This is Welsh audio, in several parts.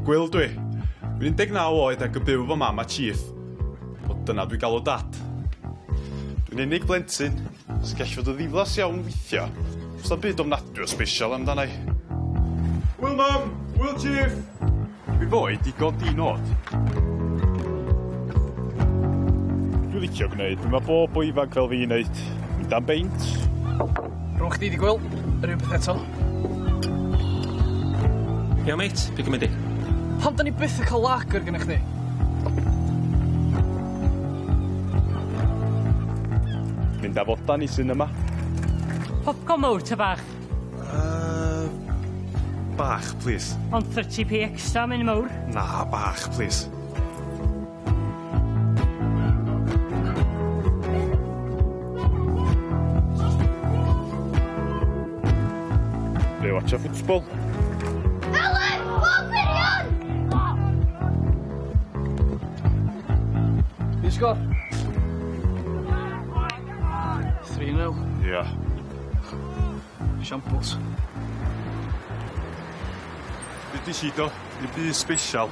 Gwyl dwi. Dwi'n 19 oed ac yn byw fy mam a Chief. O dyna dwi'n galw dad. Dwi'n unig blentyn sy'n gallu fod yn ddiflas iawn weithio. Os na byd ofnadwy o special amdana i. Wyl mam! Wyl Chief! Dwi fwy digon di-nod. Dwi'n licio gwneud. Mae bob o ifanc fel fi wneud. Mynd am beint. Rhwng chdi di Gwyl, yr un peth eto. Iawn mate, be gymryd i? Pam da ni byth yn cael lager gyda chdi? Mynd â fodan i cinema. Popcorn mawr ta bach? Bach, please. Ond 30p extra mynd mawr? Na, bach, please. Be, watcha ffwtsbol? Elen! Bob gwirion! Di sgor? 3-0. Ia. Shambles. Dwi di sido, i byd special.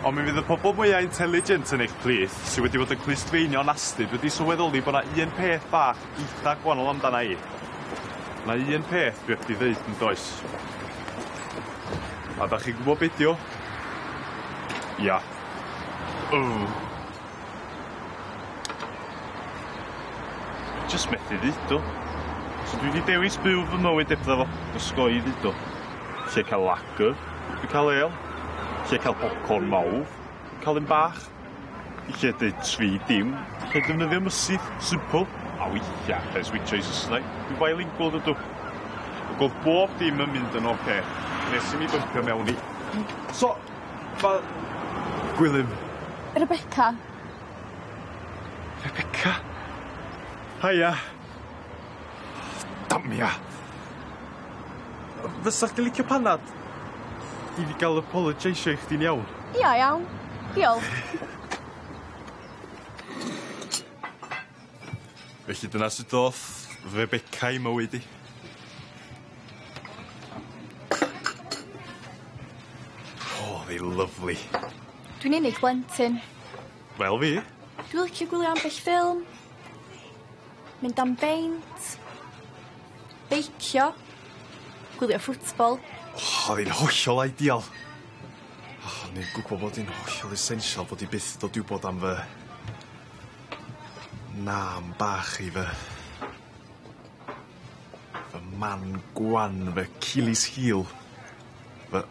Ond mi fydd y pobl mwyaf intelligent yn eich plith, sydd wedi bod yn clustfeinio nasty, dwi wedi sylweddoli bod yna un peth bach eitha gwahanol amdana i. Na un peth dwi wedi ddeud yn does. A da chi'n gwybod beth dio? Ia. Just methu ddeud o. So dwi wedi dewis byw fy mywyd ebddo fo. Osgoi ddeud o. Lle cael lager, dwi'n cael ale. Lle cael popcorn mawr, cael un bach. Lle dweud tri dim. Lle defnyddio mysydd, simple. A weithia, pen switcho i Saesneg. Dwi'n bilingual dydw. Oedd bob dim yn mynd yn oce. Nes i mi bympio mewn i. So, Gwilym. Rebecca. Rebecca? Haia. Damia. Fysa chdi licio panad? I fi gael apologeisio i chdi'n iawn. Ia, iawn. Diolch. Felly dyna sydd doth Rebecca i mywyd i. Oh, they lovely. Dwi'n unig blentyn. Wel fi. Dwi'n licio gwylio ambell ffilm. Mynd am beint. Beicio. Gwylio ffwtbol. Oh, ddi'n hollol ideal. Oh, ni'n gwybod bod hi'n hollol essential bod hi byth dod i'w bod am fy nam bach i fy man gwan, fy Achilles heel, fy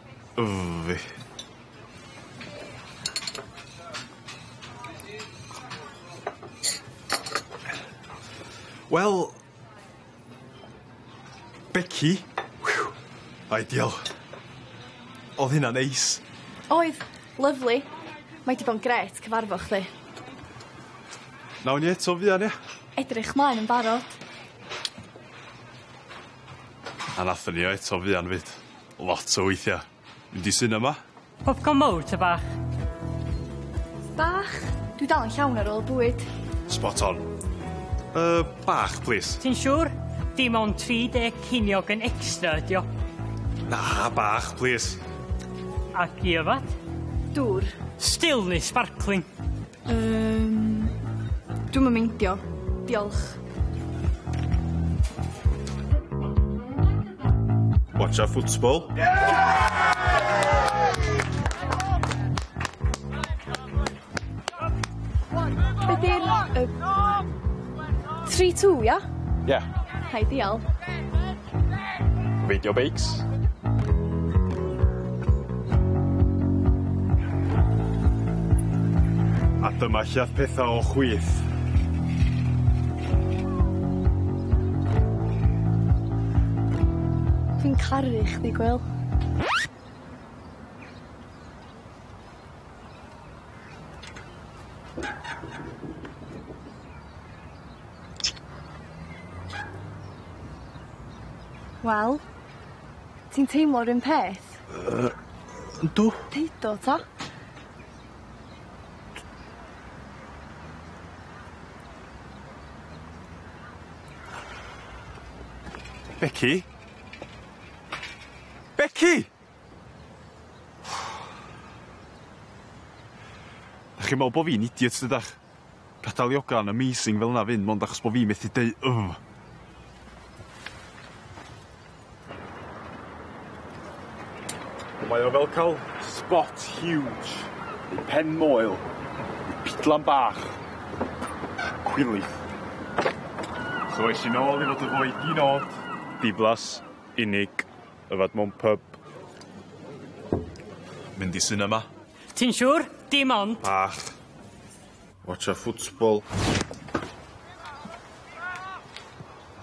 fi. Wel, Becky, ideal. Oedd hynna'n neis. Oedd, lyflu. Mae di bod yn gret cyfarfo chdi. Nawn ni eto fuan, ia? Edrych mlaen yn barod. A nathon ni o eto fuan fyd. Lot o weithiau. Mynd i cinema. Popcorn mawr ta bach? Bach. Dwi dal yn llawn ar ôl bwyd. Spot on. Bach, please. Ti'n siŵr? Dim ond 30 ceiniog yn extra ydi o. Na, bach, please. Ac i yfad? Dŵr. Still neu sparkling? Dwi'm yn meindio. Diolch. Watcha ffwtsbol. Be di'r... 3-2, ia? Yeah. Ideal. Video bakes. A dyma llath pethau o chwith. Dwi'n caru chdi, Gwyl. Wel, ti'n teimlo'r un peth? Yndw. Deud o, ta? Becky? Becky! Chi'n meddwl bod fi'n idiot dydach? Gadael ioga'n amazing fel yna fynd, mond achos bod fi methu deud Mae o fel cael spot huge, pen moel, pidlan bach, cwilydd. So eis i nôl i fod y fwy di nod. Diflas, unig, yfad mewn pub. Mynd i cinema. Ti'n siŵr? Dim ond. Bach. Watcha ffwtbol.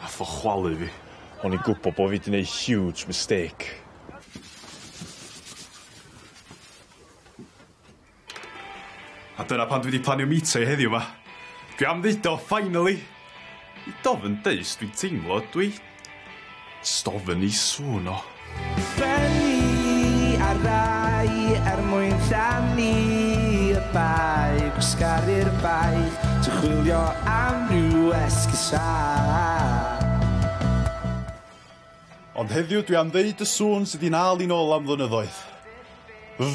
Nath o chwalu fi. O'n i'n gwybod bod fi wedi gwneud huge mistake. A dyna pan dwi wedi planio meetio i heddiw ma. Dwi am ddeud o, finally. I dofyn deus, dwi'n teimlo, dwi... Stofyn i sŵn o. Benni a rai mwyn llannu y bai, gwsgaru'r bai, ti'n chwilio am rhyw esgysa. Ond heddiw dwi am ddeud y sŵn sydd i'n al i nôl am flynyddoedd. Dwi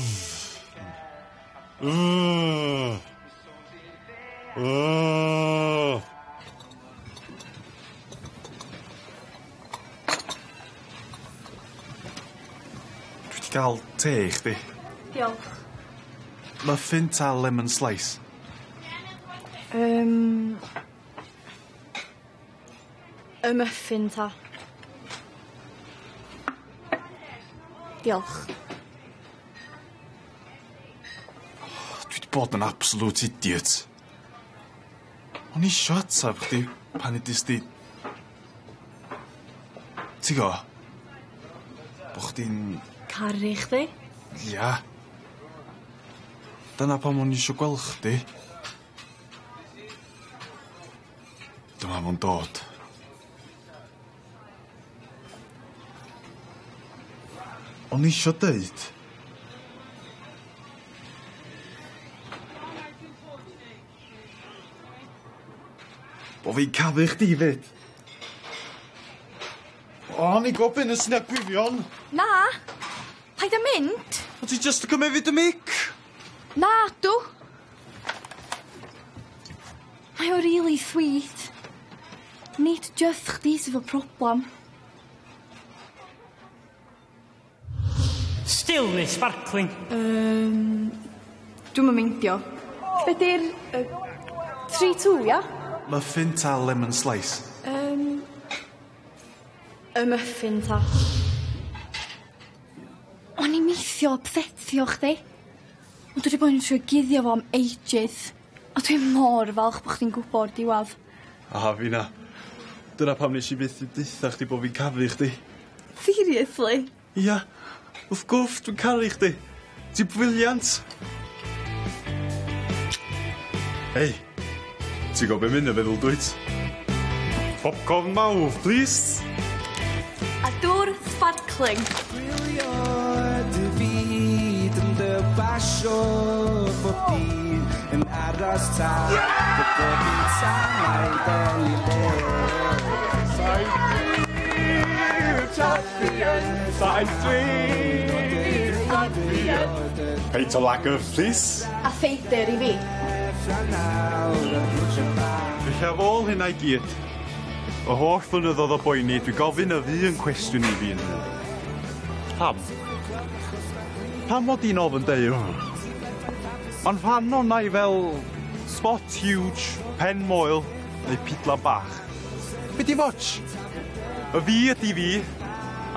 wedi cael te i chdi. Diolch. Muffin ta lemon slice. Y muffin ta. Diolch. Dwi wedi bod yn absolute idiot. O'n i isio atab chdi pan ydys di... Ti'n go? Bo' chdi'n... Caru chdi? Ia. Dyna pam o'n i isio gweld chdi. Dyma fo'n dod. O'n i isio deud... Bo' fi'n caddu chdi fyd. O'n i gobyn y syniad gwifion. Na! Paid â mynd! O ti just yn cymefyd y mic? Na, dw! Mae o really sweet. Nid just chdi sydd o problem. Still neu sparkling. Dwi'm yn meindio. Be di'r... 3-2, ia? Muffin ta lemon slice. Y muffin ta. O'n i'n mithio obsetio chdi. Ond dwi wedi bod yn trio guddio fo am ages. A dwi'n mor falch bod chdi'n gwybod diwadd. A fi na. Dyna pam nes i byth i ditha chdi bod fi'n cafu chdi. Seriously? Ia, wrth gwrs dwi'n caru chdi. Ti'n briliant. Hei, ti'n gwybod beth mynd y feddwl dwyt? Popcorn mawr, please. A dŵr sparkling. Gwylio dy fyd yn dy basio bod fi yn aros ta. Dy bod fi'n samau fel i le. Peint o lager, please. A ffeithr i fi. Fe chaf ôl hynna i gyd. Y holl flynyddoedd o boeni, dwi gofyn y fi yn cwestiwn i fi yn hynny. Pam? Pam mod i'n ofyn deud? Mae'n rhan o'na i fel spot huge, pen moel, neu pidla bach. Be di watch? Y fi ydi fi,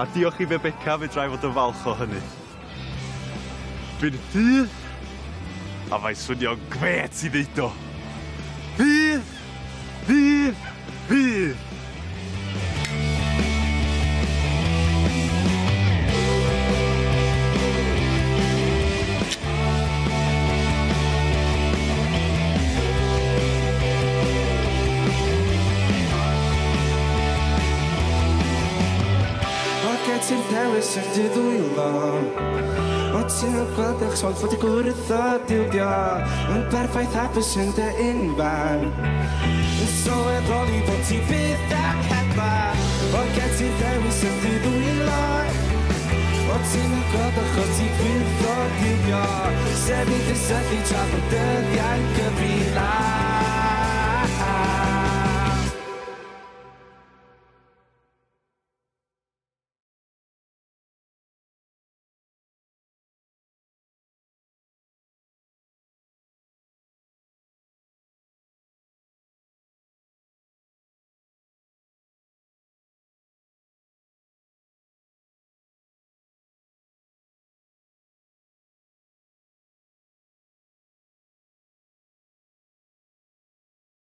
a diolch i Rebecca fe drai fod yn falch o hynny. Dwi'n fydd, a mae'n swnio'n gret i ddeud o. Fydd! Fydd! Fydd! Ti'n dewis yn dy ddwylo. O ti'n gweld eich sôn fod i gwrdd o dildio. Yn berffaith hapus yn dy unfan. Yn sylweddoli bod ti byth am heba. O ti'n dewis yn dy ddwylo. O O ti'n gweld achos ti gwirth o dilio Sef i dy syllu tra bod dyddiau'n gyfrila